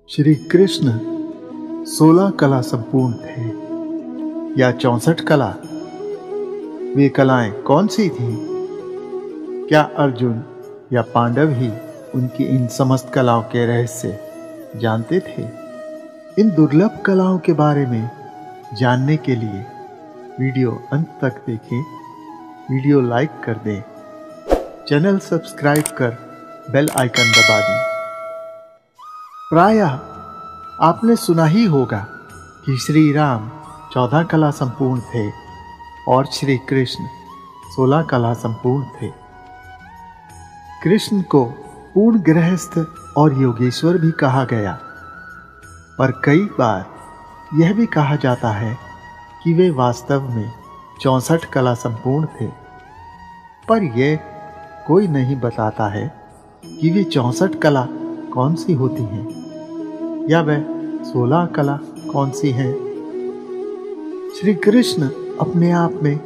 श्री कृष्ण 16 कला संपूर्ण थे या 64 कला? वे कलाएं कौन सी थी? क्या अर्जुन या पांडव ही उनकी इन समस्त कलाओं के रहस्य जानते थे? इन दुर्लभ कलाओं के बारे में जानने के लिए वीडियो अंत तक देखें। वीडियो लाइक कर दें, चैनल सब्सक्राइब कर बेल आइकन दबा दें। प्रायः आपने सुना ही होगा कि श्री राम 14 कला संपूर्ण थे और श्री कृष्ण 16 कला संपूर्ण थे। कृष्ण को पूर्ण गृहस्थ और योगेश्वर भी कहा गया, पर कई बार यह भी कहा जाता है कि वे वास्तव में 64 कला संपूर्ण थे। पर यह कोई नहीं बताता है कि वे 64 कला कौन सी होती हैं या वह 16 कला कौन सी हैं। श्री कृष्ण अपने आप में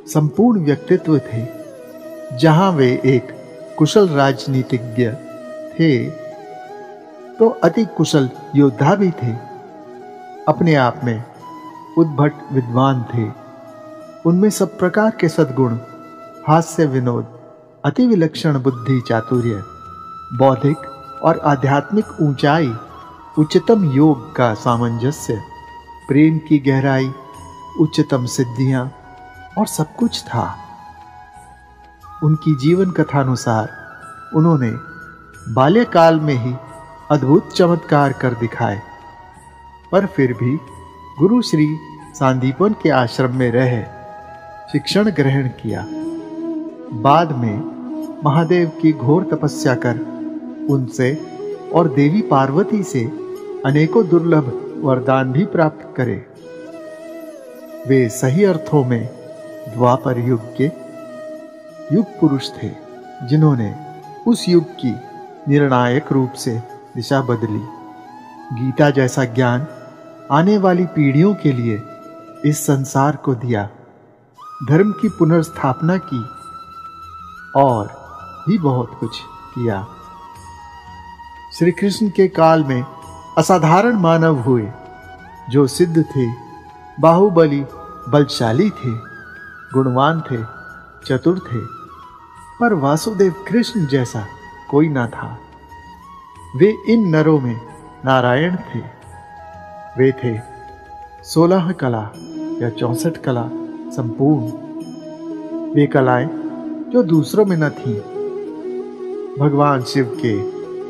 संपूर्ण व्यक्तित्व थे। जहां वे एक कुशल राजनीतिज्ञ थे तो अति कुशल योद्धा भी थे। अपने आप में उद्भट विद्वान थे। उनमें सब प्रकार के सद्गुण, हास्य विनोद, अति विलक्षण बुद्धि चातुर्य, बौद्धिक और आध्यात्मिक ऊंचाई, उच्चतम योग का सामंजस्य, प्रेम की गहराई, उच्चतम सिद्धियां और सब कुछ था। उनकी जीवन कथानुसार उन्होंने बाल्यकाल में ही अद्भुत चमत्कार कर दिखाए, पर फिर भी गुरु श्री सांदीपन के आश्रम में रह शिक्षण ग्रहण किया। बाद में महादेव की घोर तपस्या कर उनसे और देवी पार्वती से अनेकों दुर्लभ वरदान भी प्राप्त करे। वे सही अर्थों में द्वापर युग के युग पुरुष थे, जिन्होंने उस युग की निर्णायक रूप से दिशा बदली। गीता जैसा ज्ञान आने वाली पीढ़ियों के लिए इस संसार को दिया, धर्म की पुनर्स्थापना की और भी बहुत कुछ किया। श्री कृष्ण के काल में असाधारण मानव हुए, जो सिद्ध थे, बाहुबली, बलशाली थे, गुणवान थे, चतुर थे, पर वासुदेव कृष्ण जैसा कोई ना था। वे इन नरों में नारायण थे। वे थे 16 कला या 64 कला संपूर्ण। वे कलाएं जो दूसरों में न थीं। भगवान शिव के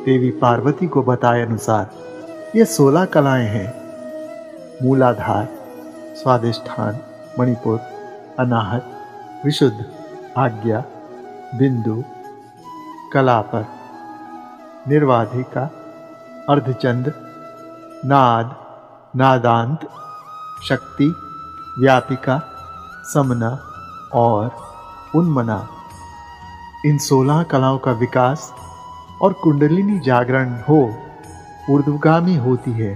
देवी पार्वती को बताए अनुसार ये 16 कलाएं हैं: मूलाधार, स्वादिष्ठान, मणिपुर, अनाहत, विशुद्ध, आज्ञा, बिंदु, कलापर, निर्वाधिका, अर्धचंद्र, नाद, नादांत, शक्ति, व्यापिका, समना और उन्मना। इन 16 कलाओं का विकास और कुंडलिनी जागरण हो ऊर्ध्वगामी होती है,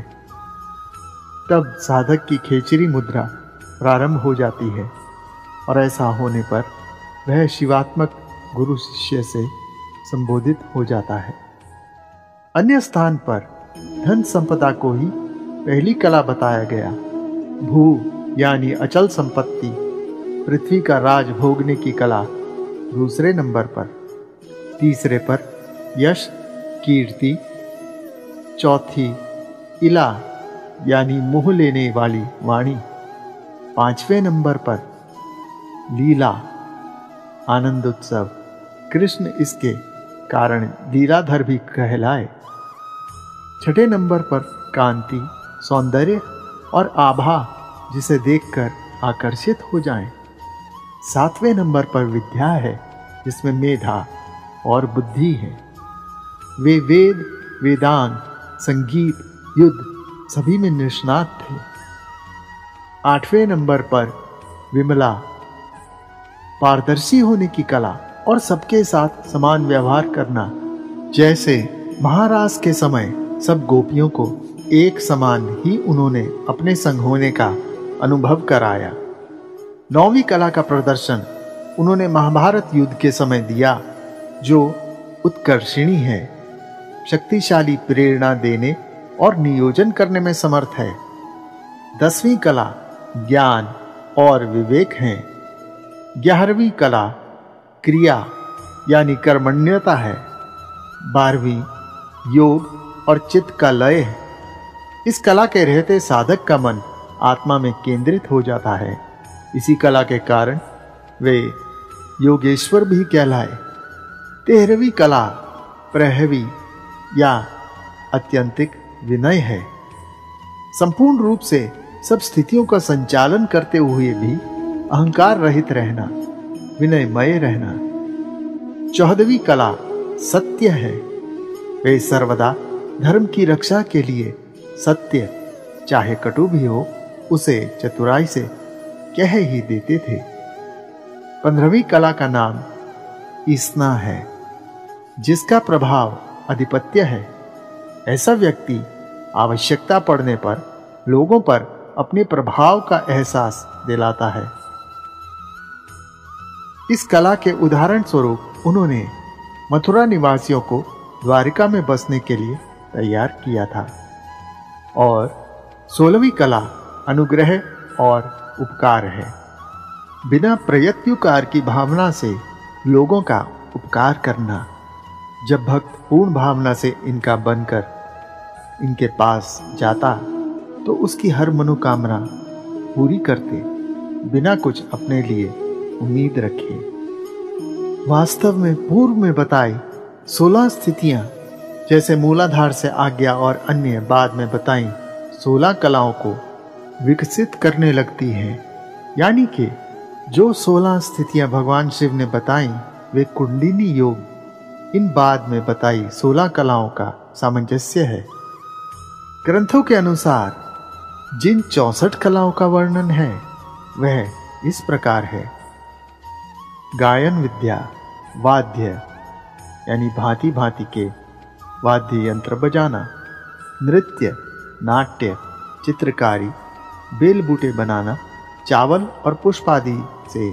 तब साधक की खेचरी मुद्रा प्रारंभ हो जाती है और ऐसा होने पर वह शिवात्मक गुरु शिष्य से संबोधित हो जाता है। अन्य स्थान पर धन संपदा को ही पहली कला बताया गया। भू यानी अचल संपत्ति, पृथ्वी का राज भोगने की कला दूसरे नंबर पर। तीसरे पर यश, कीर्ति। चौथी इला यानी मुँह लेने वाली वाणी। 5वें नंबर पर लीला, आनंद उत्सव। कृष्ण इसके कारण लीलाधर भी कहलाए। 6ठे नंबर पर कांति, सौंदर्य और आभा, जिसे देखकर आकर्षित हो जाएं। 7वें नंबर पर विद्या है, जिसमें मेधा और बुद्धि है। वे वेद, वेदांत, संगीत, युद्ध सभी में निष्णात थे। 8वें नंबर पर विमला, पारदर्शी होने की कला और सबके साथ समान व्यवहार करना। जैसे महारास के समय सब गोपियों को एक समान ही उन्होंने अपने संग होने का अनुभव कराया। 9वीं कला का प्रदर्शन उन्होंने महाभारत युद्ध के समय दिया, जो उत्कर्षिणी है, शक्तिशाली प्रेरणा देने और नियोजन करने में समर्थ है। 10वीं कला ज्ञान और विवेक है। 11वीं कला क्रिया यानी कर्मण्यता है। 12वीं योग और चित्त का लय है। इस कला के रहते साधक का मन आत्मा में केंद्रित हो जाता है। इसी कला के कारण वे योगेश्वर भी कहलाए। 13वीं कला प्रहवी या अत्यंतिक विनय है। संपूर्ण रूप से सब स्थितियों का संचालन करते हुए भी अहंकार रहित रहना, विनयमय रहना। 14वीं कला सत्य है। वे सर्वदा धर्म की रक्षा के लिए सत्य चाहे कटु भी हो उसे चतुराई से कह ही देते थे। 15वीं कला का नाम ईसना है, जिसका प्रभाव अधिपत्य है। ऐसा व्यक्ति आवश्यकता पड़ने पर लोगों पर अपने प्रभाव का एहसास दिलाता है। इस कला के उदाहरण स्वरूप उन्होंने मथुरा निवासियों को द्वारिका में बसने के लिए तैयार किया था। और 16वीं कला अनुग्रह और उपकार है। बिना प्रयत्युकार की भावना से लोगों का उपकार करना। जब भक्त पूर्ण भावना से इनका बनकर इनके पास जाता तो उसकी हर मनोकामना पूरी करते, बिना कुछ अपने लिए उम्मीद रखे। वास्तव में पूर्व में बताई 16 स्थितियां जैसे मूलाधार से आज्ञा और अन्य बाद में बताई 16 कलाओं को विकसित करने लगती हैं। यानी कि जो 16 स्थितियां भगवान शिव ने बताई वे कुंडलिनी योग इन बाद में बताई 16 कलाओं का सामंजस्य है। ग्रंथों के अनुसार जिन 64 कलाओं का वर्णन है वह इस प्रकार है। गायन विद्या, वाद्य यानी भांति भांति के वाद्य यंत्र बजाना, नृत्य, नाट्य, चित्रकारी, बेल बूटे बनाना, चावल और पुष्प आदि से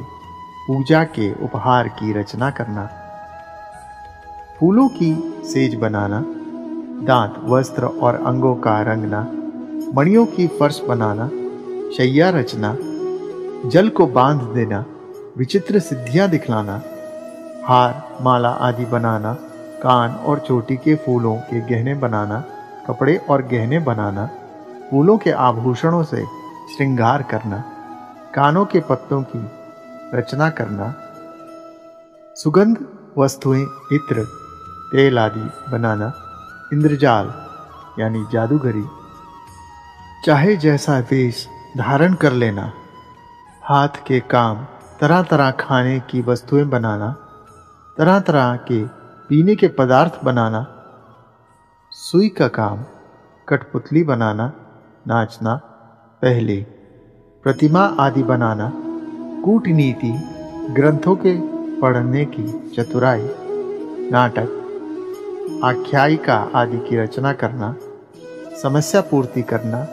पूजा के उपहार की रचना करना, फूलों की सेज बनाना, दांत, वस्त्र और अंगों का रंगना, मणियों की फर्श बनाना, शैया रचना, जल को बांध देना, विचित्र सिद्धियां दिखलाना, हार, माला आदि बनाना, कान और चोटी के फूलों के गहने बनाना, कपड़े और गहने बनाना, फूलों के आभूषणों से श्रृंगार करना, कानों के पत्तों की रचना करना, सुगंध वस्तुएं, इत्र, तेल आदि बनाना, इंद्रजाल यानी जादूगरी, चाहे जैसा वेश धारण कर लेना, हाथ के काम, तरह तरह खाने की वस्तुएं बनाना, तरह तरह के पीने के पदार्थ बनाना, सुई का काम, कठपुतली बनाना, नाचना, पहले प्रतिमा आदि बनाना, कूटनीति, ग्रंथों के पढ़ने की चतुराई, नाटक, आख्यायिका आदि की रचना करना, समस्या पूर्ति करना,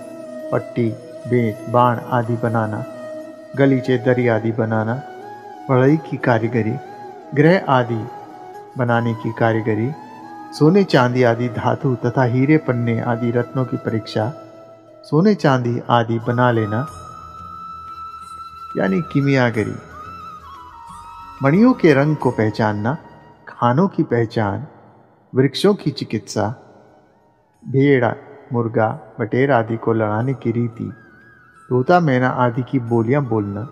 पट्टी, बेट, बाण आदि बनाना, गलीचे, दरी आदि बनाना, बढ़ई की कारीगरी, ग्रह आदि बनाने की कारीगरी, सोने चांदी आदि धातु तथा हीरे पन्ने आदि रत्नों की परीक्षा, सोने चांदी आदि बना लेना यानी किमियागरी, मणियों के रंग को पहचानना, खानों की पहचान, वृक्षों की चिकित्सा, भेड़, मुर्गा, बटेर आदि को लड़ाने की रीति, तोता, मैना आदि की बोलियां बोलना,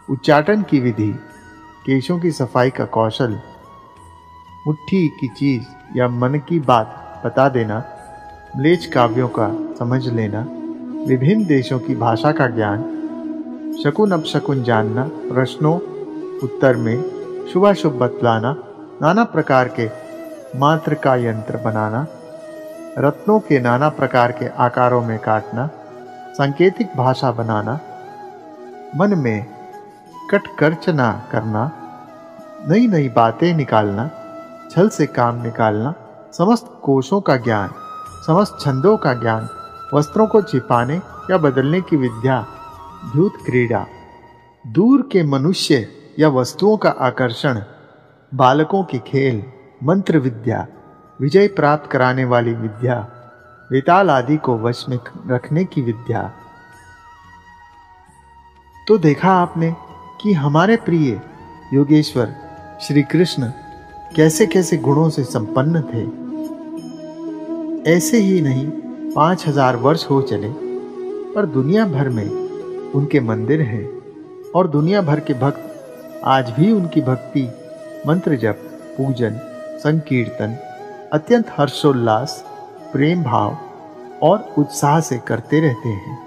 उच्चाटन की विधि, केशों की सफाई का कौशल, मुट्ठी की चीज या मन की बात बता देना, म्लेच्छ काव्यों का समझ लेना, विभिन्न देशों की भाषा का ज्ञान, शकुन अपशकुन जानना, प्रश्नों उत्तर में शुभाशुभ बतलाना, नाना प्रकार के मात्र का यंत्र बनाना, रत्नों के नाना प्रकार के आकारों में काटना, सांकेतिक भाषा बनाना, मन में कटकर्चना करना, नई नई बातें निकालना, छल से काम निकालना, समस्त कोशों का ज्ञान, समस्त छंदों का ज्ञान, वस्त्रों को छिपाने या बदलने की विद्या, धूत क्रीड़ा, दूर के मनुष्य या वस्तुओं का आकर्षण, बालकों के खेल, मंत्र विद्या, विजय प्राप्त कराने वाली विद्या, वेताल आदि को वश में रखने की विद्या। तो देखा आपने कि हमारे प्रिय योगेश्वर श्री कृष्ण कैसे कैसे गुणों से संपन्न थे। ऐसे ही नहीं 5000 वर्ष हो चले पर दुनिया भर में उनके मंदिर हैं और दुनिया भर के भक्त आज भी उनकी भक्ति, मंत्र जप, पूजन, संकीर्तन अत्यंत हर्षोल्लास, प्रेम भाव और उत्साह से करते रहते हैं।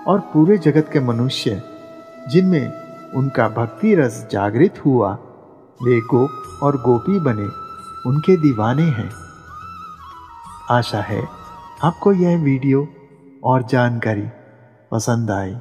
और पूरे जगत के मनुष्य जिनमें उनका भक्ति रस जागृत हुआ, वे गोप और गोपी बने उनके दीवाने हैं। आशा है आपको यह वीडियो और जानकारी पसंद आई।